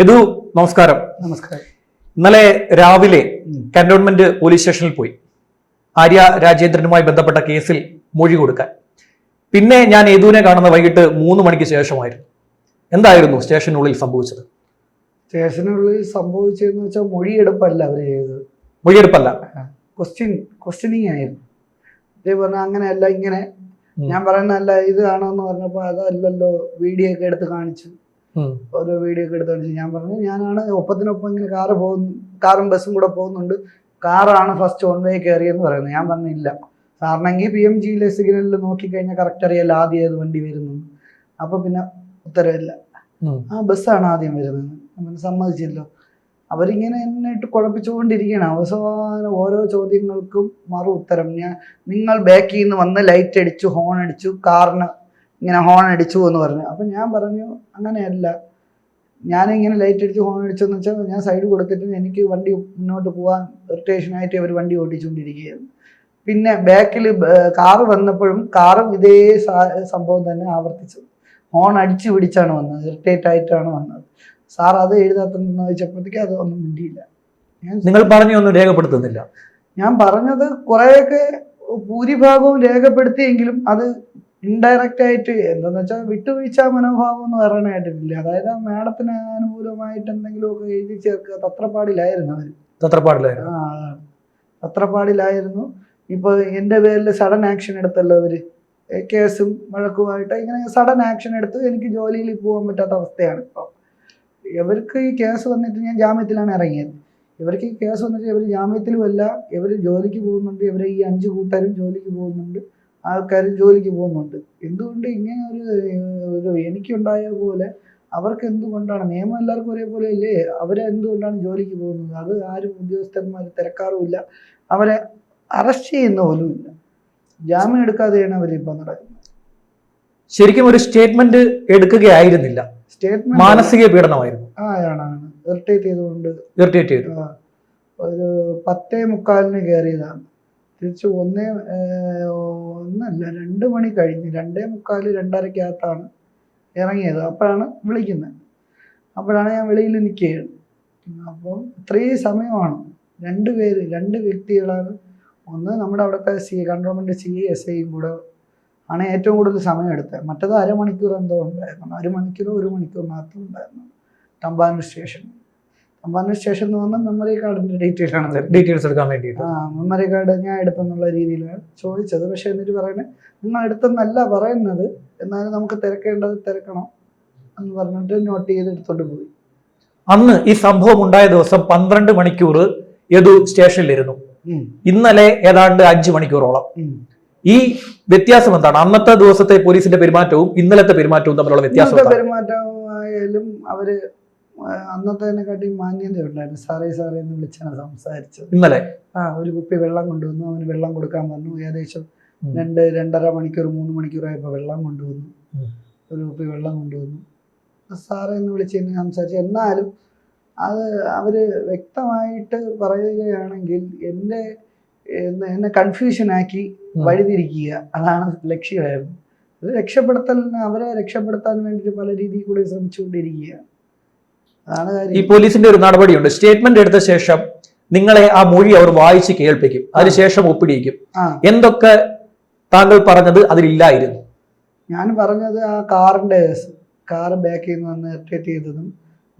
യദു നമസ്കാരം. നമസ്കാരം. ഇന്നലെ രാവിലെ കന്റോൺമെന്റ് പോലീസ് സ്റ്റേഷനിൽ പോയി ആര്യ രാജേന്ദ്രനുമായി ബന്ധപ്പെട്ട കേസിൽ മൊഴി കൊടുക്കാൻ. പിന്നെ ഞാൻ യദുവിനെ കാണുന്ന വൈകിട്ട് 3 മണിക്ക് ശേഷമായിരുന്നു. എന്തായിരുന്നു സ്റ്റേഷനുള്ളിൽ സംഭവിച്ചത്? സ്റ്റേഷനുള്ളിൽ സംഭവിച്ചതെന്ന് വെച്ചാൽ മൊഴിയെടുപ്പല്ല അവർ ചെയ്തത്. മൊഴിയെടുപ്പല്ല, ക്വസ്റ്റ്യനിങ് ആയിരുന്നു. ഇതേ പറഞ്ഞാൽ അങ്ങനെയല്ല, ഇങ്ങനെ ഞാൻ പറയുന്നതല്ല ഇതാണോ എന്ന് പറഞ്ഞപ്പോൾ അതല്ലല്ലോ, വീഡിയോ ഒക്കെ എടുത്ത് കാണിച്ചു. ഓരോ വീഡിയോ ഒക്കെ എടുത്ത് കാണിച്ചു. ഞാൻ പറഞ്ഞു ഞാനാണ് ഒപ്പത്തിനൊപ്പം ഇങ്ങനെ കാറും ബസ്സും കൂടെ പോകുന്നുണ്ട്, കാറാണ് ഫസ്റ്റ് ഓൺ വേ കയറിയെന്ന് പറയുന്നത്. ഞാൻ പറഞ്ഞില്ല, സാറിനെങ്കിൽ PMGയിലെ സിഗ്നലിൽ നോക്കിക്കഴിഞ്ഞാൽ കറക്റ്റ് അറിയാലോ ആദ്യം ഏത് വണ്ടി വരുന്നു. അപ്പൊ പിന്നെ ഉത്തരവില്ല, ആ ബസ്സാണ് ആദ്യം വരുന്നത്. അങ്ങനെ സമ്മതിച്ചല്ലോ. അവരിങ്ങനെ എന്നെ ഇട്ട് കുഴപ്പിച്ചുകൊണ്ടിരിക്കുകയാണ്. അവസാനം ഓരോ ചോദ്യങ്ങൾക്കും മറു ഉത്തരം. നിങ്ങൾ ബാക്കിൽ നിന്ന് വന്ന് ലൈറ്റ് അടിച്ചു, ഹോൺ അടിച്ചു, കാറിന് ഇങ്ങനെ ഹോൺ അടിച്ചു എന്ന് പറഞ്ഞു. അപ്പം ഞാൻ പറഞ്ഞു അങ്ങനെയല്ല, ഞാനിങ്ങനെ ലൈറ്റ് അടിച്ച് ഹോൺ അടിച്ചെന്ന് വെച്ചാൽ ഞാൻ സൈഡ് കൊടുത്തിട്ട് എനിക്ക് വണ്ടി മുന്നോട്ട് പോകാൻ ഇറിറ്റേഷനായിട്ട് അവർ വണ്ടി ഓടിച്ചുകൊണ്ടിരിക്കുകയാണ്. പിന്നെ ബാക്കിൽ കാറ് വന്നപ്പോഴും കാറും ഇതേ സംഭവം തന്നെ ആവർത്തിച്ചത്. ഹോൺ അടിച്ചു പിടിച്ചാണ് വന്നത്, ഇറിറ്റേറ്റ് ആയിട്ടാണ് വന്നത്. സാർ അത് എഴുതാത്തെന്ന് ചോദിച്ചപ്പോഴത്തേക്ക് അത് ഒന്നും മിണ്ടിയില്ല. നിങ്ങൾ പറഞ്ഞൊന്നും രേഖപ്പെടുത്തുന്നില്ല. ഞാൻ പറഞ്ഞത് കുറേയൊക്കെ ഭൂരിഭാഗവും രേഖപ്പെടുത്തിയെങ്കിലും അത് ഇൻഡയറക്റ്റ് ആയിട്ട് എന്താന്ന് വെച്ചാൽ വിട്ടുവീഴ്ച മനോഭാവം എന്ന് പറയാനായിട്ടില്ല. അതായത് ആ മാഡത്തിന് അനുകൂലമായിട്ട് എന്തെങ്കിലുമൊക്കെ എഴുതി ചേർക്കുക. തത്രപ്പാടിലായിരുന്നു അവർ. തത്രപ്പാടിലായിരുന്നു. ഇപ്പൊ എൻ്റെ പേരിൽ സഡൻ ആക്ഷൻ എടുത്തല്ലോ അവര്, കേസും വഴക്കുമായിട്ട് ഇങ്ങനെ സഡൻ ആക്ഷൻ എടുത്ത് എനിക്ക് ജോലിയിൽ പോകാൻ പറ്റാത്ത അവസ്ഥയാണ് ഇപ്പോൾ. ഇവർക്ക് ഈ കേസ് വന്നിട്ട് ഞാൻ ജാമ്യത്തിലാണ് ഇറങ്ങിയത്. ഇവർക്ക് ഈ കേസ് വന്നിട്ട് ഇവർ ജാമ്യത്തിലുമല്ല, ഇവർ ജോലിക്ക് പോകുന്നുണ്ട്. ഇവരെ ഈ 5 കൂട്ടരും ജോലിക്ക് പോകുന്നുണ്ട്, ആൾക്കാരും ജോലിക്ക് പോകുന്നുണ്ട്. എന്തുകൊണ്ട് ഇങ്ങനെ ഒരു എനിക്കുണ്ടായ പോലെ അവർക്ക് എന്തുകൊണ്ടാണ്? നിയമം എല്ലാവർക്കും ഒരേപോലെ അല്ലേ? അവരെ എന്തുകൊണ്ടാണ് ജോലിക്ക് പോകുന്നത്? അത് ആരും ഉദ്യോഗസ്ഥന്മാർ തിരക്കാറുമില്ല, അവരെ അറസ്റ്റ് ചെയ്യുന്ന പോലും ഇല്ല. ജാമ്യം എടുക്കാതെയാണ് അവരിപ്പോൾ നടക്കുന്നത്. ശരിക്കും ഒരു സ്റ്റേറ്റ്മെന്റ് എടുക്കുകയായിരുന്നില്ല, സ്റ്റേറ്റ്മെന്റ് മാനസിക പീഡനമായിരുന്നു. ആണ് ഇറിറ്റേറ്റ് ചെയ്തുകൊണ്ട് ഒരു 10:45 കയറിയതാണ്. തിരിച്ച് 2 മണി കഴിഞ്ഞ് 2:45 2:30 ഇറങ്ങിയത്. അപ്പോഴാണ് വിളിക്കുന്നത്. അപ്പോഴാണ് ഞാൻ വെളിയിൽ നിൽക്കുകയാണ്. അപ്പോൾ ഇത്രയും സമയമാണ്. 2 വ്യക്തികളാണ്. ഒന്ന് നമ്മുടെ അവിടുത്തെ കൺട്രോൾമെന്റ് CSIയും കൂടെ ആണ് ഏറ്റവും കൂടുതൽ സമയം എടുത്തത്. മറ്റത് അരമണിക്കൂർ എന്തോ ഉണ്ടായിരുന്നു, 1 മണിക്കൂർ മാത്രം ഉണ്ടായിരുന്നു. തമ്പാനൂർ സ്റ്റേഷൻ എന്ന് പറഞ്ഞാൽ മെമ്മറി കാർഡിന്റെ ഡീറ്റെയിൽസ് എടുക്കാൻ വേണ്ടിയിട്ട് മെമ്മറി കാർഡ് ഞാൻ എടുത്തെന്നുള്ള രീതിയിലാണ് ചോദിച്ചത്. പക്ഷെ എന്നിട്ട് പറയുന്നത് നിങ്ങൾ എടുത്തെന്നല്ല പറയുന്നത്, എന്നാലും നമുക്ക് തിരക്കേണ്ടത് തിരക്കണം എന്ന് പറഞ്ഞിട്ട് നോട്ട് ചെയ്ത് എടുത്തോണ്ട് പോയി. അന്ന് ഈ സംഭവം ഉണ്ടായ ദിവസം 12 മണിക്കൂർ യദു സ്റ്റേഷനിലിരുന്നു. ഇന്നലെ ഏതാണ്ട് 5 മണിക്കൂറോളം. ഈ വ്യത്യാസം എന്താണ്? അന്നത്തെ ദിവസത്തെ പോലീസിന്റെ പെരുമാറ്റവും ഇന്നലത്തെ പെരുമാറ്റവും തമ്മിലുള്ള വ്യത്യാസം? പെരുമാറ്റമായാലും അവര് അന്നത്തേനെക്കാട്ടി മാന്യത ഉണ്ടായിരുന്നു. സാറേ എന്ന് വിളിച്ചാണ് സംസാരിച്ചത്. ഇന്നലെ ഒരു കുപ്പി വെള്ളം കൊണ്ടുവന്നു, അവന് വെള്ളം കൊടുക്കാൻ പറഞ്ഞു. ഏകദേശം 2-2.5 മണിക്കൂർ 3 മണിക്കൂറായപ്പോൾ വെള്ളം കൊണ്ടുവന്നു, ഒരു കുപ്പി വെള്ളം കൊണ്ടുവന്നു. സാറേ എന്ന് വിളിച്ച് സംസാരിച്ചു. എന്നാലും അത് അവര് വ്യക്തമായിട്ട് പറയുകയാണെങ്കിൽ എന്നെ കൺഫ്യൂഷനാക്കി വഴിതിരിക്കുക, അതാണ് ലക്ഷ്യമായിരുന്നു. അത് അവരെ രക്ഷപ്പെടുത്താൻ വേണ്ടിയിട്ട് പല രീതിയിൽ കൂടി ശ്രമിച്ചുകൊണ്ടിരിക്കുകയാണ്. അതാണ് കാര്യം. ഈ പോലീസിന്റെ ഒരു നടപടിയുണ്ട്. സ്റ്റേറ്റ്മെന്റ് എടുത്ത ശേഷം നിങ്ങളെ ആ മൊഴി അവർ വായിച്ച് കേൾപ്പിക്കും, അതിനുശേഷം ഒപ്പിടിയിക്കും. എന്തൊക്കെ താങ്കൾ പറഞ്ഞത് അതിലില്ലായിരുന്നു? ഞാൻ പറഞ്ഞത് ആ കാറ് ബാക്കിൽ നിന്ന് വന്ന് ഇറിറ്റേറ്റ് ചെയ്തതും,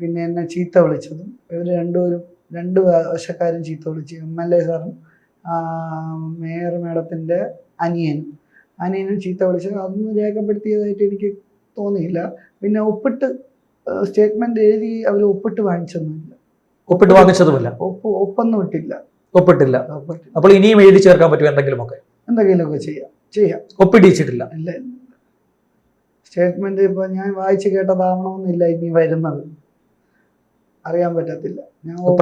പിന്നെ എന്നെ ചീത്ത വിളിച്ചതും. ഇവർ രണ്ട് വശക്കാരും ചീത്ത വിളിച്ചു. MLA സാറും മേയർ മാഡത്തിന്റെ അനിയനും ചീത്ത വിളിച്ചത്. അതൊന്നും രേഖപ്പെടുത്തിയതായിട്ട് എനിക്ക് തോന്നിയില്ല. പിന്നെ സ്റ്റേറ്റ്മെന്റ് എഴുതി അവർ ഒപ്പിട്ട് വാങ്ങിച്ചൊന്നുമില്ല. ഒപ്പൊന്നും ഒപ്പിട്ടില്ല. അപ്പോൾ ഇനിയും എഴുതി ചേർക്കാൻ പറ്റും എന്തെങ്കിലുമൊക്കെ ചെയ്യാം. ഒപ്പിടിച്ചിട്ടില്ല. ഇല്ല. സ്റ്റേറ്റ്മെന്റ് ഇപ്പൊ ഞാൻ വായിച്ചു കേട്ടതാവണമെന്നില്ല ഇനി വരുന്നത്, അറിയാൻ പറ്റത്തില്ല.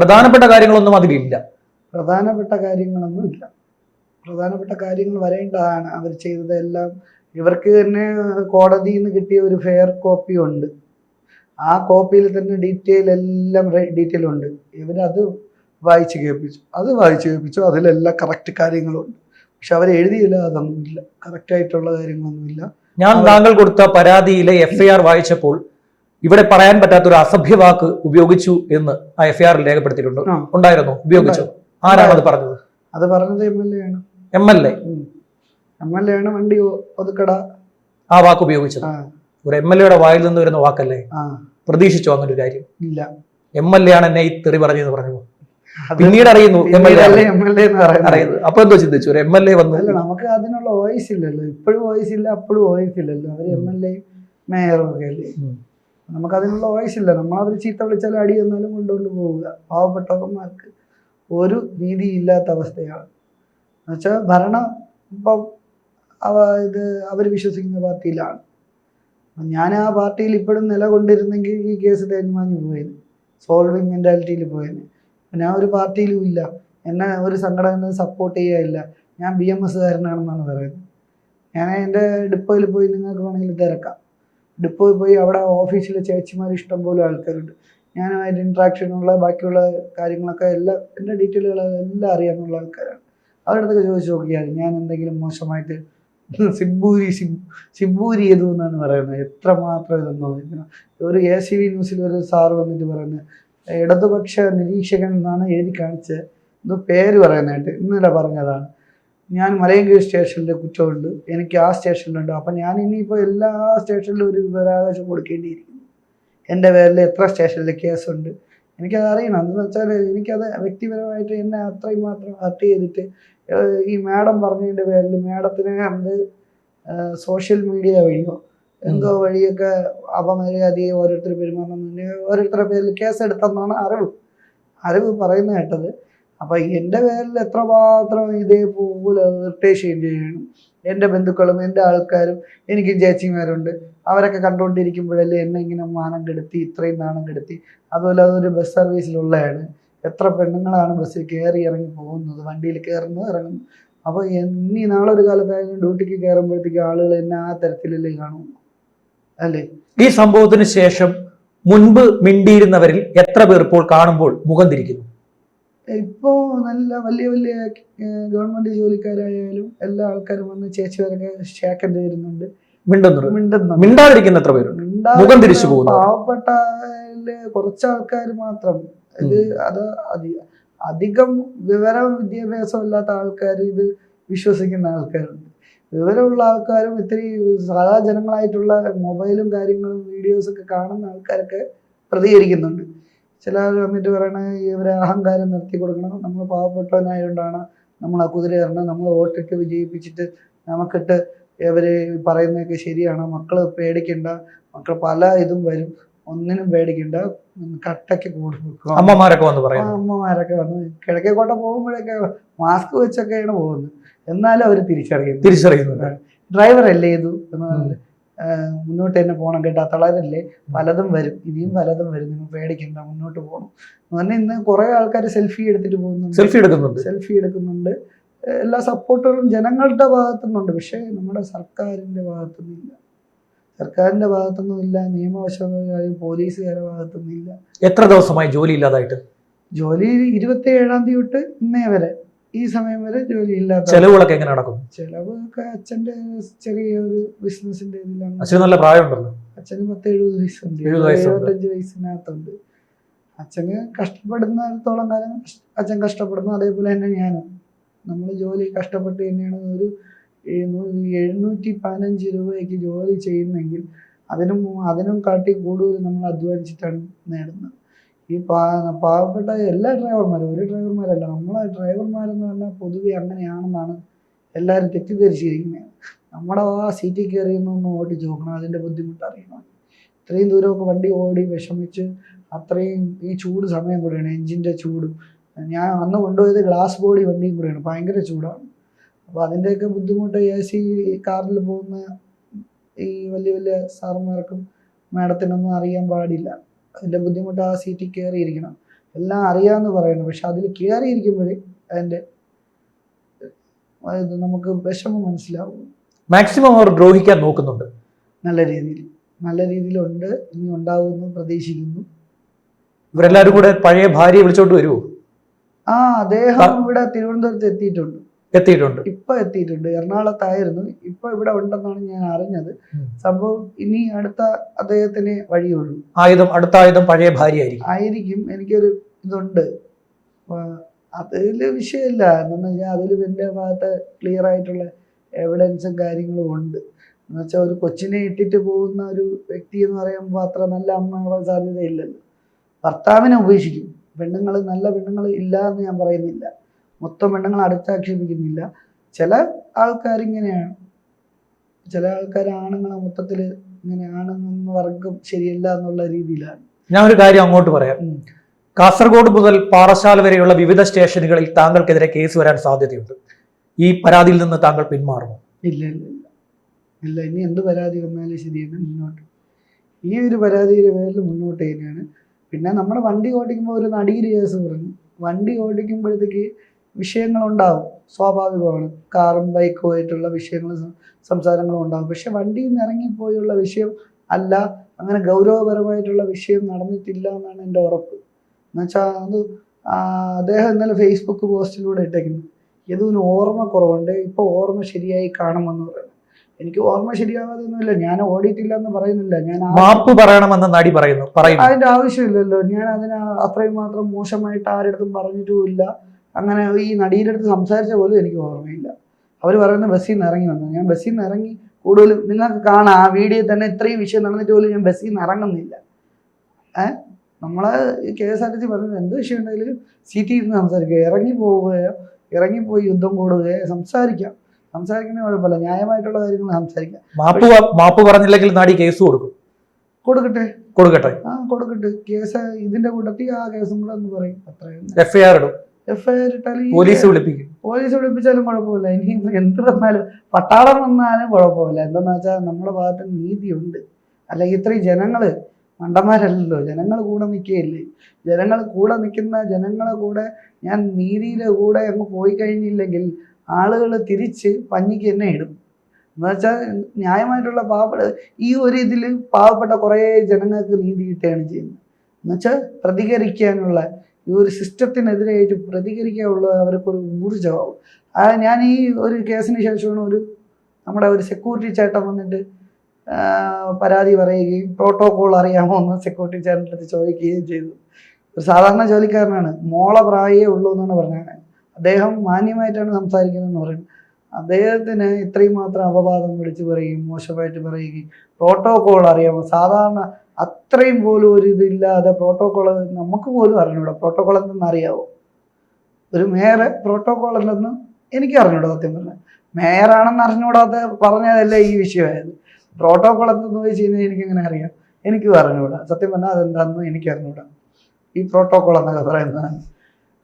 പ്രധാനപ്പെട്ട കാര്യങ്ങളൊന്നും അതിലില്ല. പ്രധാനപ്പെട്ട കാര്യങ്ങൾ വരേണ്ടതാണ്. അവർ ചെയ്തതെല്ലാം ഇവർക്ക് തന്നെ കോടതിയിൽ നിന്ന് കിട്ടിയ ഒരു ഫെയർ കോപ്പി ഉണ്ട്. ആ കോപ്പിയിൽ തന്നെ ഡീറ്റെയിൽ ഉണ്ട്. ഇവരത് വായിച്ചു കേൾപ്പിച്ചു. അതിലെല്ലാം കറക്റ്റ് കാര്യങ്ങളുണ്ട്. പക്ഷെ അവർ എഴുതിയില്ല, അതൊന്നുമില്ല, കറക്റ്റ് ആയിട്ടുള്ള കാര്യങ്ങളൊന്നുമില്ല. ഞാൻ താങ്കൾ കൊടുത്ത പരാതിയിലെ FIR വായിച്ചപ്പോൾ ഇവിടെ പറയാൻ പറ്റാത്ത ഒരു അസഭ്യ വാക്ക് ഉപയോഗിച്ചു എന്ന് ആ എഫ്ഐആറിൽ രേഖപ്പെടുത്തിയിട്ടുണ്ട്. ആ. ഉണ്ടായിരുന്നോ? ഉപയോഗിച്ചോ? ആരാണ് അത് പറഞ്ഞത്? അത് പറഞ്ഞത് MLA ആണ്. MLA MLA ആണ് വണ്ടി ഒതുക്കട ആ വാക്ക് ഉപയോഗിച്ചത്. ആ. ഒരു MLA വായിൽ നിന്ന് വരുന്ന വാക്കല്ലേ? ആ. പ്രതീക്ഷിച്ചോ അങ്ങനെ ഒരു കാര്യം? ഇല്ല. MLA ആണ് എന്നെ ഈ തെറി പറഞ്ഞെന്ന് പറഞ്ഞു. അത് പിന്നീട് അറിയുന്നു MLA പിന്നീടല്ലേ MLA എന്ന് പറയുന്നത്. അറിയുന്നത്. അപ്പൊ എന്തോ ചിന്തിച്ചു? ഒരു MLA വന്ന് അല്ല, നമുക്ക് അതിനുള്ള വോയിസ് ഇല്ലല്ലോ. ഇപ്പോഴും വോയിസ് ഇല്ല, അപ്പോഴും വോയിസ് ഇല്ലല്ലോ. അവര് MLA മേയറും ഒക്കെ അല്ലേ. നമുക്ക് അതിനുള്ള വോയിസ് ഇല്ല. നമ്മളവർ ചീത്ത വിളിച്ചാലും അടി തന്നാലും കൊണ്ടുകൊണ്ട് പോവുക. പാവപ്പെട്ടവന്മാർക്ക് ഒരു നീതി ഇല്ലാത്ത അവസ്ഥയാണ്. എന്നുവെച്ചാൽ ഭരണം ഇപ്പം അവർ വിശ്വസിക്കുന്ന പാർട്ടിയിലാണ്. ഞാൻ ആ പാർട്ടിയിൽ ഇപ്പോഴും നിലകൊണ്ടിരുന്നെങ്കിൽ ഈ കേസ് തേഞ്ഞുമാഞ്ഞു പോയേനെ, സോൾവിങ് മെൻറ്റാലിറ്റിയിൽ പോയേനെ. ഞാൻ ഒരു പാർട്ടിയിലും ഇല്ല, എന്നെ ഒരു സംഘടന സപ്പോർട്ട് ചെയ്യുകയില്ല, ഞാൻ BMS കാരനാണെന്നാണ് പറയുന്നത്. ഞാൻ എൻ്റെ ഡിപ്പോയിൽ പോയി നിങ്ങൾക്ക് വേണമെങ്കിൽ തിരക്കാം. ഡിപ്പോയിൽ പോയി അവിടെ ഓഫീസിലെ ചേച്ചിമാർ ഇഷ്ടംപോലെ ആൾക്കാരുണ്ട്. ഞാനുമായിട്ട് ഇൻട്രാക്ഷനുള്ള ബാക്കിയുള്ള കാര്യങ്ങളൊക്കെ എല്ലാം എൻ്റെ ഡീറ്റെയിലുകൾ എല്ലാം അറിയാമെന്നുള്ള ആൾക്കാരാണ്. അവരുടെ അടുത്തൊക്കെ ചോദിച്ചു നോക്കിയാൽ ഞാൻ എന്തെങ്കിലും മോശമായിട്ട് സിബൂരി ചെയ്തു എന്നാണ് പറയുന്നത്. എത്രമാത്രം ഇതെന്ന് തോന്നിക്കണം. ഒരു ACV ന്യൂസിൽ ഒരു സാറ് വന്നിട്ട് പറയുന്നത് ഇടതുപക്ഷ നിരീക്ഷകൻ എന്നാണ് എഴുതി കാണിച്ചത്. എന്തോ പേര് പറയാനായിട്ട് ഇന്നലെ പറഞ്ഞതാണ്. ഞാൻ മലയങ്കീഴ് സ്റ്റേഷനിൽ കുറ്റമുണ്ട്, എനിക്ക് ആ സ്റ്റേഷനിലുണ്ട്. അപ്പം ഞാൻ ഇനിയിപ്പോൾ എല്ലാ സ്റ്റേഷനിലും ഒരു വിവരാവകാശം കൊടുക്കേണ്ടിയിരിക്കുന്നു. എൻ്റെ പേരിൽ എത്ര സ്റ്റേഷനിൽ കേസുണ്ട് എനിക്കത് അറിയണം. എന്താണെന്ന് വെച്ചാൽ എനിക്കത് വ്യക്തിപരമായിട്ട് എന്നെ അത്രയും മാത്രം ഹർട്ട് ചെയ്തിട്ട് ഈ മാഡം പറഞ്ഞതിൻ്റെ പേരിൽ മാഡത്തിന് എന്ത് സോഷ്യൽ മീഡിയ വഴിയോ എന്തോ വഴിയൊക്കെ അപമര്യാദയെ ഓരോരുത്തർ പെരുമാറുന്നതിന് ഓരോരുത്തരുടെ പേരിൽ കേസെടുത്തെന്നാണ് അറിവ് പറയുന്നത് കേട്ടത്. അപ്പം എൻ്റെ പേരിൽ എത്രമാത്രം ഇതേപോലെ ഇറിറ്റേഷൻ ചെയ്യണം. എൻ്റെ ബന്ധുക്കളും എൻ്റെ ആൾക്കാരും എനിക്ക് ചേച്ചിമാരുണ്ട്, അവരൊക്കെ കണ്ടുകൊണ്ടിരിക്കുമ്പോഴല്ലേ എന്നെ ഇങ്ങനെ മാനം കെടുത്തി, ഇത്രയും നാണം കെടുത്തി. അതുപോലെ അതൊരു ബസ് സർവീസിലുള്ളതാണ്. എത്ര പെണ്ണുങ്ങളാണ് ബസ്സിൽ കയറി ഇറങ്ങി പോകുന്നത്, വണ്ടിയിൽ കയറുന്നത് ഇറങ്ങുന്നു. അപ്പോൾ ഇനി നാളെ ഒരു കാലത്തായാലും ഡ്യൂട്ടിക്ക് കയറുമ്പോഴത്തേക്ക് ആളുകൾ എന്നെ ആ തരത്തിലല്ലേ കാണും അല്ലേ? ഈ സംഭവത്തിന് ശേഷം മുൻപ് മിണ്ടിയിരുന്നവരിൽ എത്ര പേർ ഇപ്പോൾ കാണുമ്പോൾ മുഖം തിരിക്കുന്നു? ഇപ്പോൾ നല്ല വലിയ വലിയ ഗവൺമെന്റ് ജോലിക്കാരായാലും എല്ലാ ആൾക്കാരും വന്ന് ചേച്ചിമാരൊക്കെ ഷേക്കൻഡ് വരുന്നുണ്ട്, മിണ്ടുന്നുണ്ട്. മിണ്ടാതിരിക്കുന്ന എത്ര പേരുണ്ട്? മുഖം തിരിച്ചു പോകുന്നു. പാവപ്പെട്ട കുറച്ച് ആൾക്കാർ മാത്രം. ഇത് അത് അധികം വിദ്യാഭ്യാസം ഇല്ലാത്ത ആൾക്കാർ ഇത് വിശ്വസിക്കുന്ന ആൾക്കാരുണ്ട്. വിവരമുള്ള ആൾക്കാരും ഇത്തിരി സാധാ ജനങ്ങളായിട്ടുള്ള മൊബൈലും കാര്യങ്ങളും വീഡിയോസൊക്കെ കാണുന്ന ആൾക്കാരൊക്കെ പ്രതികരിക്കുന്നുണ്ട്. ചിലർ വന്നിട്ട് പറയണ ഇവരെ അഹങ്കാരം നിർത്തി കൊടുക്കണം, നമ്മൾ പാവപ്പെട്ടവനായതുകൊണ്ടാണ് നമ്മൾ ആ കുതിര കയറണം, നമ്മൾ വോട്ടിട്ട് വിജയിപ്പിച്ചിട്ട് നമുക്കിട്ട് ഇവര് പറയുന്നതൊക്കെ ശരിയാണ്, മക്കൾ പേടിക്കണ്ട, മക്കൾ പല ഇതും വരും, ഒന്നിനും പേടിക്കണ്ട, കട്ടയ്ക്ക് കൊടുക്കും. അമ്മമാരൊക്കെ വന്ന് പറയും. അമ്മമാരൊക്കെ വന്ന് കിഴക്കേക്കോട്ട പോകുമ്പോഴൊക്കെ മാസ്ക് വെച്ചൊക്കെയാണ് പോകുന്നത്. എന്നാലും അവർ തിരിച്ചറിയുന്നുണ്ട്. ഡ്രൈവർ അല്ലേ ഇത് എന്ന് മുന്നോട്ട് തന്നെ പോകണം കേട്ടോ, തളരല്ലേ, പലതും വരും, ഇനിയും പലതും വരും, നിങ്ങൾ പേടിക്കണ്ട, മുന്നോട്ട് പോകണം എന്ന് പറഞ്ഞാൽ ഇന്ന് കുറേ ആൾക്കാർ സെൽഫി എടുത്തിട്ട് സെൽഫി എടുക്കുന്നുണ്ട്. എല്ലാ സപ്പോർട്ടുകളും ജനങ്ങളുടെ ഭാഗത്തുനിന്നുണ്ട്. പക്ഷേ നമ്മുടെ സർക്കാരിൻ്റെ ഭാഗത്തുനിന്നില്ല, നിയമവശമായും പോലീസുകാരുടെ ഭാഗത്തുനിന്നില്ല. എത്ര ദിവസമായി ജോലി ഇല്ലാതായിട്ട്? ജോലി 27-ാം തീയതി തൊട്ട് ഇന്നേ വരെ, ഈ സമയം വരെ ജോലി ഇല്ലാത്ത. ചെലവുകളൊക്കെ എങ്ങനെ നടക്കും? ചെലവൊക്കെ അച്ഛൻ്റെ ചെറിയ ഒരു ബിസിനസിന്റെ ഇതിലാണ്. അച്ഛന് നല്ല പ്രായമുണ്ടല്ലോ. അച്ഛന് 70 വയസ്സുണ്ട്, 75 വയസ്സിനകത്തുണ്ട്. അച്ഛന് കഷ്ടപ്പെടുന്നിടത്തോളം കാലം അച്ഛൻ കഷ്ടപ്പെടുന്നു, അതേപോലെ തന്നെ ഞാനും. നമ്മൾ ജോലി കഷ്ടപ്പെട്ട് തന്നെയാണ് ഒരു 715 രൂപയ്ക്ക് ജോലി ചെയ്യുന്നെങ്കിൽ അതിനും കാട്ടി കൂടുതൽ നമ്മൾ അധ്വാനിച്ചിട്ടാണ് നേടുന്നത്. ഈ പാവപ്പെട്ട എല്ലാ ഡ്രൈവർമാരും, ഒരു ഡ്രൈവർമാരല്ല, നമ്മളെ ഡ്രൈവർമാരെന്ന് പറഞ്ഞാൽ പൊതുവെ അങ്ങനെയാണെന്നാണ് എല്ലാവരും തെറ്റിദ്ധരിച്ചിരിക്കുന്നത്. നമ്മുടെ ആ സീറ്റിൽ കയറിയൊന്ന് ഓടിച്ച് നോക്കണം, അതിൻ്റെ ബുദ്ധിമുട്ട് അറിയണം. ഇത്രയും ദൂരമൊക്കെ വണ്ടി ഓടി വിഷമിച്ച് അത്രയും ഈ ചൂട് സമയം കൂടെയാണ്, എൻജിൻ്റെ ചൂടും. ഞാൻ അന്ന് കൊണ്ടുപോയത് ഗ്ലാസ് ബോഡി വണ്ടിയും കൂടെയാണ്, ഭയങ്കര ചൂടാണ്. അപ്പോൾ അതിൻ്റെയൊക്കെ ബുദ്ധിമുട്ട് AC കാറിൽ പോകുന്ന ഈ വലിയ വലിയ സാറന്മാർക്കും മാഡത്തിനൊന്നും അറിയാൻ പാടില്ല. അതിൻ്റെ ബുദ്ധിമുട്ട് ആ സീറ്റിൽ കയറിയിരിക്കണം, എല്ലാം അറിയാമെന്ന് പറയുന്നു. പക്ഷെ അതിൽ കയറിയിരിക്കുമ്പോഴേ അതിൻ്റെ നമുക്ക് വിഷമം മനസ്സിലാവും. മാക്സിമം അവർ ദ്രോഹിക്കാൻ നോക്കുന്നുണ്ട്. നല്ല രീതിയിലുണ്ട്, ഇനി ഉണ്ടാവുമെന്ന് പ്രതീക്ഷിക്കുന്നു. ഇവരെല്ലാവരും കൂടെ പഴയ ഭാര്യയെ വിളിച്ചോണ്ട് വരുമോ? അദ്ദേഹം ഇവിടെ തിരുവനന്തപുരത്ത് എത്തിയിട്ടുണ്ട്. എത്തിയിട്ടുണ്ട്. ഇപ്പൊ എത്തിയിട്ടുണ്ട്. എറണാകുളത്തായിരുന്നു, ഇപ്പൊ ഇവിടെ ഉണ്ടെന്നാണ് ഞാൻ അറിഞ്ഞത്. സംഭവം ഇനി അടുത്ത അദ്ദേഹത്തിന് വഴിയുള്ളൂ. അടുത്ത ആയുധം പഴയ ഭാര്യ ആയിരിക്കും. എനിക്കൊരു ഇതുണ്ട്, അതിൽ വിഷയമില്ല. എന്താണെന്ന് വെച്ചാൽ അതിൽ എൻ്റെ ഭാഗത്ത് ക്ലിയർ ആയിട്ടുള്ള എവിഡൻസും കാര്യങ്ങളും ഉണ്ട്. എന്ന് വെച്ചാൽ ഒരു കൊച്ചിനെ ഇട്ടിട്ട് പോകുന്ന ഒരു വ്യക്തി എന്ന് പറയുമ്പോൾ അത്ര നല്ല അമ്മയാവാൻ സാധ്യതയില്ലല്ലോ. ഭർത്താവിനെ ഉപേക്ഷിക്കും. പെണ്ണുങ്ങൾ, നല്ല പെണ്ണുങ്ങൾ ഇല്ല എന്ന് ഞാൻ പറയുന്നില്ല, മൊത്തം പെണ്ണുങ്ങൾ അടുത്താക്ഷേപിക്കുന്നില്ല. ചില ആൾക്കാരിങ്ങനെയാണ്, ചില ആൾക്കാർ ആണുങ്ങളെ മൊത്തത്തിൽ ഇങ്ങനെയാണെന്ന് വർഗം ശരിയല്ല എന്നുള്ള രീതിയിലാണ്. ഞാൻ ഒരു കാര്യം അങ്ങോട്ട് പറയാം. കാസർഗോഡ് മുതൽ പാറശാല വരെയുള്ള വിവിധ സ്റ്റേഷനുകളിൽ താങ്കൾക്കെതിരെ കേസ് വരാൻ സാധ്യതയുണ്ട്. ഈ പരാതിയിൽ നിന്ന് താങ്കൾ പിന്മാറുമോ? ഇല്ല ഇല്ല ഇല്ല ഇല്ല. ഇനി എന്ത് പരാതി വന്നാലും ശരിയാണ്, മുന്നോട്ട് ഈ ഒരു പരാതിയുടെ പേരിൽ മുന്നോട്ട് തന്നെയാണ്. പിന്നെ നമ്മുടെ വണ്ടി ഓടിക്കുമ്പോൾ ഒരു നടിയുടെ കേസ് പറഞ്ഞു. വണ്ടി ഓടിക്കുമ്പോഴത്തേക്ക് വിഷയങ്ങളുണ്ടാവും, സ്വാഭാവികമാണ്. കാറും ബൈക്കും ആയിട്ടുള്ള വിഷയങ്ങളും സംസാരങ്ങളും ഉണ്ടാകും. പക്ഷെ വണ്ടിയിൽ നിന്ന് ഇറങ്ങിപ്പോയുള്ള വിഷയം അല്ല, അങ്ങനെ ഗൗരവപരമായിട്ടുള്ള വിഷയം നടന്നിട്ടില്ല എന്നാണ് എൻ്റെ ഉറപ്പ്. എന്നുവെച്ചാൽ അത് അദ്ദേഹം ഇന്നലെ ഫേസ്ബുക്ക് പോസ്റ്റിലൂടെ ഇട്ടേക്കുന്നു, യദുവിന് ഓർമ്മ കുറവുണ്ട്, ഇപ്പോൾ ഓർമ്മ ശരിയായി കാണുമെന്ന് പറയുന്നത്. എനിക്ക് ഓർമ്മ ശരിയാവാതൊന്നുമില്ല, ഞാൻ ഓടിയിട്ടില്ല എന്ന് പറയുന്നില്ല. ഞാൻ മാപ്പ് പറയണമെന്ന് നടി പറയുന്നു. അതിന്റെ ആവശ്യമില്ലല്ലോ. ഞാൻ അതിന് അത്രയും മാത്രം മോശമായിട്ട് ആരുടെ പറഞ്ഞിട്ടുമില്ല. അങ്ങനെ ഈ നടിയുടെ അടുത്ത് സംസാരിച്ച പോലും എനിക്ക് ഓർമ്മയില്ല. അവർ പറയുന്ന ബസ്സിൽ നിന്ന് ഇറങ്ങി വന്നു. ഞാൻ ബസ്സിൽ നിന്ന് ഇറങ്ങി, കൂടുതലും നിങ്ങൾക്ക് കാണാം ആ വീഡിയോ തന്നെ, ഇത്രയും വിഷയം നടന്നിട്ട് പോലും ഞാൻ ബസ്സിൽ നിന്ന് ഇറങ്ങുന്നില്ല. നമ്മളെ KSRTC പറഞ്ഞത് എന്ത് വിഷയം ഉണ്ടെങ്കിലും സീറ്റിൽ ഇരുന്ന് സംസാരിക്കുക, ഇറങ്ങിപ്പോയി യുദ്ധം കൂടുകയോ സംസാരിക്കുന്ന കുഴപ്പമില്ല, ന്യായമായിട്ടുള്ള കാര്യങ്ങൾ സംസാരിക്കാം. മാപ്പ് പറഞ്ഞില്ലെങ്കിൽ നടി കേസ് കൊടുക്കട്ടെ. കൊടുക്കട്ടെ. കേസ് ഇതിന്റെ കൂട്ടത്തിൽ ആ കേസും കൂടെ എന്ന് പറയും. അത്രയും FIR ഇട്ടാൽ പോലീസ് വിളിപ്പിച്ചാലും കുഴപ്പമില്ല. ഇനി എന്ത് വന്നാലും പട്ടാളം വന്നാലും കുഴപ്പമില്ല. എന്താന്ന് വെച്ചാൽ നമ്മുടെ ഭാഗത്ത് നീതിയുണ്ട്. അല്ലെങ്കിൽ ഇത്രയും ജനങ്ങള് മണ്ടന്മാരല്ലല്ലോ, ജനങ്ങൾ കൂടെ നിൽക്കുകയല്ലേ. ജനങ്ങൾ കൂടെ നിൽക്കുന്ന ജനങ്ങളെ കൂടെ ഞാൻ നീതിയുടെ കൂടെ അങ്ങ് പോയി കഴിഞ്ഞില്ലെങ്കിൽ ആളുകൾ തിരിച്ച് പഞ്ഞിക്ക് തന്നെ ഇടും. എന്നുവെച്ചാൽ ന്യായമായിട്ടുള്ള ഈ ഒരു ഇതിൽ പാവപ്പെട്ട കുറേ ജനങ്ങൾക്ക് നീതി കിട്ടുകയാണ് ചെയ്യുന്നത്. എന്നുവെച്ചാൽ പ്രതികരിക്കാനുള്ള ഈ ഒരു സിസ്റ്റത്തിനെതിരായിട്ട് പ്രതികരിക്കാനുള്ള അവർക്കൊരു ഊർജ്ജമാവും. ഞാൻ ഈ ഒരു കേസിന് ശേഷമാണ് നമ്മുടെ ഒരു സെക്യൂരിറ്റി ചേട്ടൻ വന്നിട്ട് പരാതി പറയുകയും പ്രോട്ടോകോൾ അറിയാമോ എന്ന് സെക്യൂരിറ്റി ചേട്ടൻ്റെ അടുത്ത് ചോദിക്കുകയും ചെയ്തു. ഒരു സാധാരണ ജോലിക്കാരനാണ്, മോളെ പ്രായമേ ഉള്ളൂ എന്നാണ് പറഞ്ഞത്. അദ്ദേഹം മാന്യമായിട്ടാണ് സംസാരിക്കുന്നതെന്ന് പറയുന്നത്. അദ്ദേഹത്തിന് ഇത്രയും മാത്രം അപവാദം വിളിച്ച് പറയുകയും മോശമായിട്ട് പറയുകയും പ്രോട്ടോകോൾ അറിയാമോ, സാധാരണ അത്രയും പോലും ഒരു ഇതില്ലാതെ പ്രോട്ടോകോൾ നമുക്ക് പോലും അറിഞ്ഞൂടാ. പ്രോട്ടോകോൾ എന്തെന്ന് അറിയാവോ? ഒരു മേയർ പ്രോട്ടോകോൾ എന്തെന്ന് എനിക്ക് അറിഞ്ഞൂടാ. സത്യം പറഞ്ഞാൽ മേയറാണെന്ന് അറിഞ്ഞൂടാത്ത പറഞ്ഞതല്ലേ ഈ വിഷയമായത്. പ്രോട്ടോകോൾ എന്തെന്ന് ചോദിച്ചു കഴിഞ്ഞാൽ എനിക്കെങ്ങനെ അറിയാം? എനിക്കും അറിഞ്ഞൂടാ. സത്യം പറഞ്ഞാൽ അതെന്താണെന്ന് എനിക്ക് അറിഞ്ഞൂടാ. ഈ പ്രോട്ടോകോൾ എന്നൊക്കെ പറയുന്നതാണ്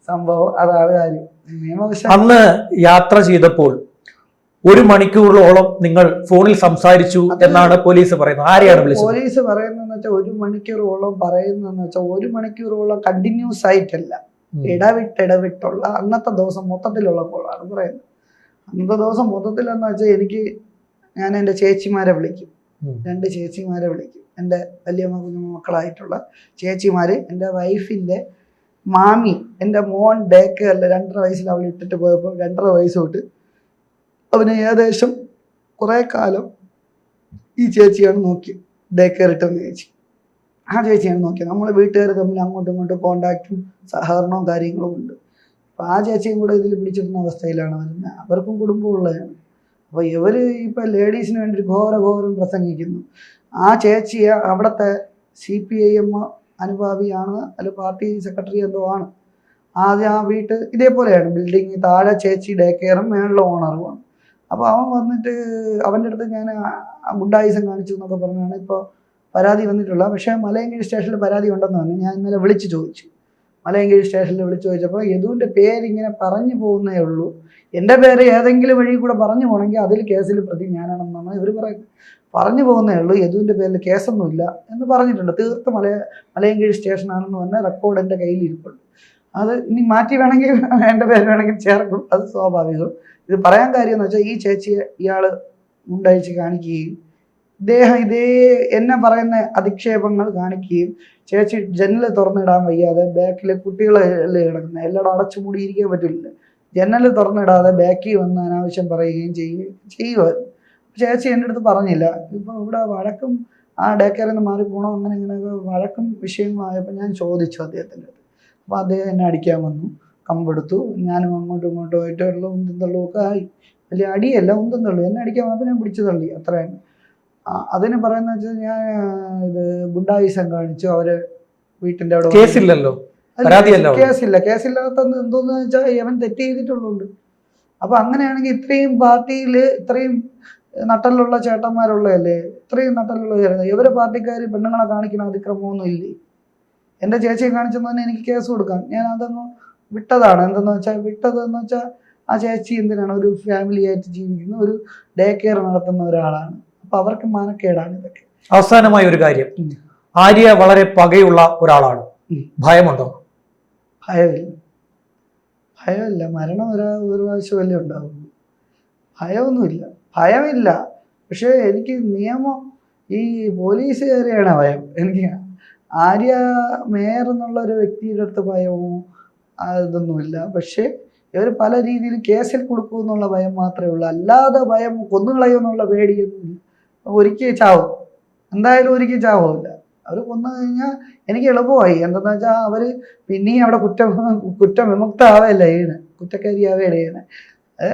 സംഭവം. അതാണ് കാര്യം. നിയമവശം അന്ന് യാത്ര ചെയ്തപ്പോൾ 1 മണിക്കൂറോളം നിങ്ങൾ ഫോണിൽ സംസാരിച്ചു എന്നാണ് പോലീസ് പറയുന്നത്. ആരെയാണ് വിളിച്ചത്? പോലീസ് പറയുന്നതെന്ന് വെച്ചാൽ 1 മണിക്കൂറോളം പറയുന്നതെന്ന് വെച്ചാൽ 1 മണിക്കൂറോളം കണ്ടിന്യൂസ് ആയിട്ടല്ല, ഇടവിട്ടുള്ള അന്നത്തെ ദിവസം മൊത്തത്തിലുള്ള കോളാണ് പറയുന്നത്. അന്നത്തെ ദിവസം മൊത്തത്തിലെന്ന് വെച്ചാൽ ഞാൻ എൻ്റെ ചേച്ചിമാരെ വിളിക്കും, 2 ചേച്ചിമാരെ വിളിക്കും. എൻ്റെ വലിയ മക്കളായിട്ടുള്ള ചേച്ചിമാർ, എൻ്റെ വൈഫിൻ്റെ മാമി, എൻ്റെ മോൻ ഡേ കെയറിൽ 2.5 വയസ്സിൽ അവൾ ഇട്ടിട്ട് പോയപ്പോൾ 2.5 വയസ്സ് തൊട്ട് അവന് ഏകദേശം കുറേ കാലം ഈ ചേച്ചിയാണ് നോക്കിയത്. ഡേ കെയർ ഇട്ടെന്ന് ചേച്ചി, ആ ചേച്ചിയാണ് നോക്കിയത്. നമ്മൾ വീട്ടുകാർ തമ്മിൽ അങ്ങോട്ടും ഇങ്ങോട്ടും കോണ്ടാക്റ്റും സഹകരണവും കാര്യങ്ങളും ഉണ്ട്. അപ്പോൾ ആ ചേച്ചിയും കൂടെ ഇതിൽ പിടിച്ചിരുന്ന അവസ്ഥയിലാണ് വരുന്നത്. അവർക്കും കുടുംബമുള്ളതാണ്. അപ്പോൾ ഇവർ ഇപ്പോൾ ലേഡീസിന് വേണ്ടി ഘോരം പ്രസംഗിക്കുന്നു. ആ ചേച്ചിയെ അവിടുത്തെ CPIM അനുഭാവിയാണ്, അല്ല പാർട്ടി സെക്രട്ടറി എന്തോ ആണ്. ആദ്യം ആ വീട്ട് ഇതേപോലെയാണ്, ബിൽഡിങ് താഴെ ചേച്ചി ഡേ കെയറും മേളിലെ ഓണറുമാണ്. അപ്പോൾ അവൻ വന്നിട്ട് അവൻ്റെ അടുത്ത് ഞാൻ ഗുണ്ടായുസം കാണിച്ചു എന്നൊക്കെ പറഞ്ഞാണ് ഇപ്പോൾ പരാതി വന്നിട്ടുള്ളത്. പക്ഷേ മലയൻകീഴ് സ്റ്റേഷനിൽ പരാതി ഉണ്ടെന്ന് പറഞ്ഞു. ഞാൻ ഇന്നലെ വിളിച്ച് ചോദിച്ചു, മലയൻകീഴ് സ്റ്റേഷനിൽ വിളിച്ച് ചോദിച്ചപ്പോൾ യദുവിൻ്റെ പേരിങ്ങനെ പറഞ്ഞു പോകുന്നേ ഉള്ളൂ, എൻ്റെ പേര് ഏതെങ്കിലും വഴി കൂടെ പറഞ്ഞു പോകണമെങ്കിൽ അതിൽ കേസിൽ പ്രതി ഞാനാണെന്നാണ് ഇവർ പറയുന്നത്. പറഞ്ഞു പോകുന്നേ ഉള്ളൂ, യദുവിൻ്റെ പേരിൽ കേസൊന്നുമില്ല എന്ന് പറഞ്ഞിട്ടുണ്ട്. തീർത്ത് മലയൻകീഴ് സ്റ്റേഷനാണെന്ന് പറഞ്ഞ റെക്കോർഡ് എൻ്റെ കയ്യിൽ ഇരിപ്പുണ്ട്. അത് ഇനി മാറ്റി വേണമെങ്കിൽ എൻ്റെ പേര് വേണമെങ്കിൽ ചേർക്കും, അത് സ്വാഭാവികം. ഇത് പറയാൻ കാര്യം എന്ന് വെച്ചാൽ ഈ ചേച്ചിയെ ഇയാൾ മുണ്ടഴിച്ച് കാണിക്കുകയും ഇതേ എന്നെ പറയുന്ന അധിക്ഷേപങ്ങൾ കാണിക്കുകയും, ചേച്ചി ജനൽ തുറന്നിടാൻ വയ്യാതെ ബാക്കിൽ കുട്ടികളെ കിടക്കുന്നത് എല്ലായിടും അടച്ചു മൂടിയിരിക്കാൻ പറ്റില്ല. ജനൽ തുറന്നിടാതെ ബാക്കിൽ വന്ന് അനാവശ്യം പറയുകയും ചെയ്യുമായിരുന്നു. ചേച്ചി എൻ്റെ അടുത്ത് പറഞ്ഞില്ല. ഇപ്പോൾ ഇവിടെ വഴക്കും ആ ഡേ കെയറിൽ നിന്ന് മാറിപ്പോണോ അങ്ങനെ ഇങ്ങനെയൊക്കെ വഴക്കും വിഷയങ്ങളായപ്പോൾ ഞാൻ ചോദിച്ചു അദ്ദേഹത്തിൻ്റെ അടുത്ത്. അപ്പോൾ അദ്ദേഹം എന്നെ അടിക്കാൻ വന്നു, കമ്പെടുത്തു. ഞാനും അങ്ങോട്ടും ഇങ്ങോട്ടും ആയിട്ടുള്ള ഉന്തും തള്ളുമൊക്കെ ആയി. വലിയ അടിയല്ല, ഉന്തും തള്ളു. എന്നെ അടിക്കാൻ വന്നപ്പോൾ ഞാൻ പിടിച്ചു തള്ളി, അത്രയാണ്. അതിന് പറയുന്നത് വെച്ചാൽ ഞാൻ ഇത് ഗുണ്ടായിസം കാണിച്ചു. അവരെ വീട്ടിൻ്റെ അവിടെ കേസില്ലല്ലോ, കേസില്ലാത്തത് എന്തോന്ന് വെച്ചാൽ അവൻ തെറ്റ് ചെയ്തിട്ടുള്ളുണ്ട്. അപ്പൊ അങ്ങനെയാണെങ്കിൽ ഇത്രയും പാർട്ടിയിൽ ഇത്രയും നട്ടലുള്ള ചേട്ടന്മാരുള്ളതല്ലേ, ഇത്രയും നട്ടലുള്ള ഇവരെ പാർട്ടിക്കാർ പെണ്ണുങ്ങളെ കാണിക്കുന്ന അതിക്രമമൊന്നും ഇല്ലേ? എൻ്റെ ചേച്ചിയെ കാണിച്ചെന്ന് തന്നെ എനിക്ക് കേസ് കൊടുക്കാം. ഞാൻ അതങ്ങ് വിട്ടതാണ്. വിട്ടതെന്ന് വെച്ചാൽ ആ ചേച്ചി എന്തിനാണ്, ഒരു ഫാമിലി ആയിട്ട് ജീവിക്കുന്ന ഒരു ഡേ കെയർ നടത്തുന്ന ഒരാളാണ്. അപ്പൊ അവർക്ക് മാനക്കേടാണ് ഇതൊക്കെ. അവസാനമായ ഒരു കാര്യം, ആര്യ വളരെ പകയുള്ള ഒരാളാണ്. ഭയമുണ്ടോ? ഭയമില്ല. മരണം ഒരു പ്രാവശ്യമല്ലേ ഉണ്ടാവുള്ളൂ. ഭയമില്ല. പക്ഷെ എനിക്ക് നിയമം, ഈ പോലീസുകാരെയാണ് ഭയം. എനിക്ക് ആര്യ മേയർ എന്നുള്ള ഒരു വ്യക്തിയുടെ അടുത്ത് ഭയമോ അതൊന്നുമില്ല. പക്ഷെ ഇവർ പല രീതിയിൽ കേസിൽ കൊടുക്കും എന്നുള്ള ഭയം മാത്രമേ ഉള്ളൂ. അല്ലാതെ ഭയം കൊന്നുകളയുമെന്നുള്ള പേടിയൊന്നുമില്ല. ഒരിക്കൽ ചാവും, എന്തായാലും ഒരിക്കൽ ചാവില്ല. അവർ കൊന്നു കഴിഞ്ഞാൽ എനിക്ക് എളുപ്പമായി. എന്തെന്ന് വെച്ചാൽ അവർ പിന്നെയും അവിടെ കുറ്റവിമുക്തമാവല്ല ചെയ്യണേ, കുറ്റക്കാരിയാവുകയാണ് ചെയ്യണേ.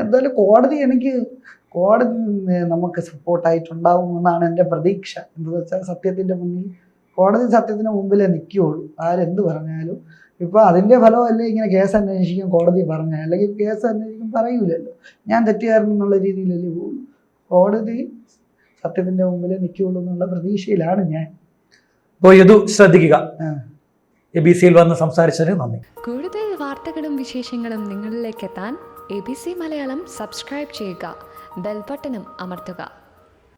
എന്തായാലും കോടതി നമുക്ക് സപ്പോർട്ടായിട്ടുണ്ടാവുമെന്നാണ് എൻ്റെ പ്രതീക്ഷ. എന്താണെന്ന് വെച്ചാൽ സത്യത്തിൻ്റെ മുമ്പിലേ നിൽക്കുകയുള്ളൂ. ആരെന്ത് പറഞ്ഞാലും. ഇപ്പോൾ അതിൻ്റെ ഫലമല്ലേ ഇങ്ങനെ കേസ് അന്വേഷിക്കും കോടതി പറഞ്ഞാൽ, അല്ലെങ്കിൽ കേസ് അന്വേഷിക്കും പറയൂലല്ലോ. ഞാൻ തെറ്റുകാരൻ എന്നുള്ള രീതിയിലല്ലേ പോകുള്ളൂ. കോടതി സത്യത്തിൻ്റെ മുമ്പിലേ നിൽക്കുകയുള്ളൂ എന്നുള്ള പ്രതീക്ഷയിലാണ് ഞാൻ. അപ്പോൾ ഇത് ശ്രദ്ധിക്കുക. ABC-യിൽ വന്ന് സംസാരിച്ചതിന് നന്ദി. കൂടുതൽ വാർത്തകളും വിശേഷങ്ങളും നിങ്ങളിലേക്ക് എത്താൻ ABC മലയാളം സബ്സ്ക്രൈബ് ചെയ്യുക, ബെൽ ബട്ടണും അമർത്തുക.